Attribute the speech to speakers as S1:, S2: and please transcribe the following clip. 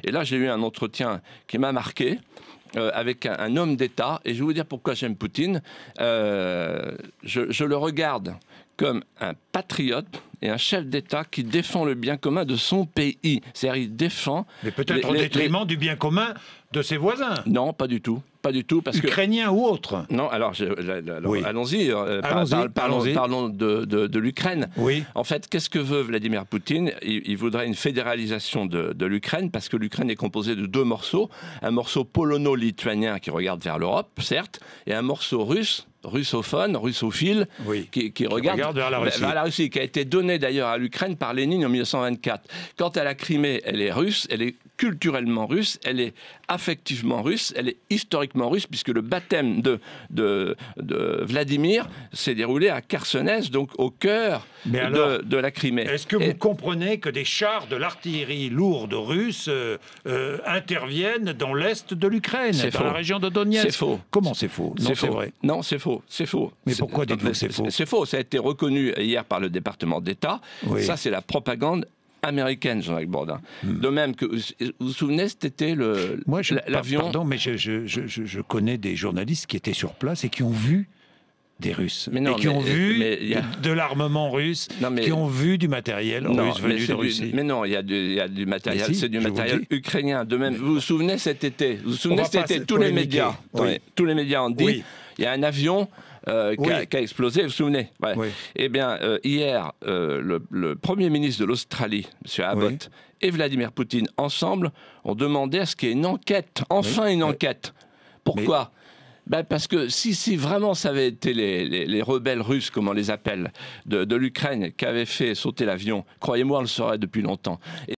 S1: Et là, j'ai eu un entretien qui m'a marqué. Avec un homme d'État, et je vais vous dire pourquoi j'aime Poutine. Je le regarde comme un patriote et un chef d'État qui défend le bien commun de son pays. C'est-à-dire, il défend...
S2: Mais peut-être au détriment du bien commun de ses voisins.
S1: Non, pas du tout. Pas du tout, parce
S2: Ukrainiens ou autres.
S1: Non, alors,
S2: Oui.
S1: allons-y. Parlons de l'Ukraine.
S2: Oui.
S1: En fait, qu'est-ce que veut Vladimir Poutine? Il voudrait une fédéralisation de l'Ukraine, parce que l'Ukraine est composée de deux morceaux. Un morceau polono-lituanien qui regarde vers l'Europe, certes, et un morceau russophone, russophile,
S2: oui.
S1: qui regarde
S2: vers la Russie.
S1: Qui a été donné d'ailleurs à l'Ukraine par Lénine en 1924. Quant à la Crimée, elle est russe, elle est culturellement russe, elle est affectivement russe, elle est historiquement russe, puisque le baptême de Vladimir s'est déroulé à Chersonèse, donc au cœur de la Crimée.
S2: Est-ce que vous comprenez que des chars de l'artillerie lourde russe interviennent dans l'est de l'Ukraine, dans la région de Donetsk?
S1: C'est faux.
S2: Comment c'est faux? Non, c'est vrai.
S1: Non, c'est faux. C'est faux.
S2: Mais pourquoi dites-vous que c'est faux?
S1: C'est faux. Ça a été reconnu hier par le département d'État. Oui. Ça, c'est la propagande américaine, Jean-Jacques Bourdin. De même que, vous vous souvenez, c'était l'avion...
S2: Pardon, mais je connais des journalistes qui étaient sur place et qui ont vu des Russes, qui ont vu de l'armement russe, qui ont vu du matériel russe venu de Russie.
S1: Mais non, il y a du matériel, c'est du matériel ukrainien. De même, vous vous souvenez cet été, tous les médias ont dit, oui. Il y a un avion qui a explosé, vous vous souvenez? Ouais. Oui. Eh bien, hier, le Premier ministre de l'Australie, M. Abbott, et Vladimir Poutine, ensemble, ont demandé à ce qu'il y ait une enquête, une enquête. Pourquoi? Parce que si vraiment ça avait été les rebelles russes, comme on les appelle, de l'Ukraine, qui avaient fait sauter l'avion, croyez-moi, on le saurait depuis longtemps.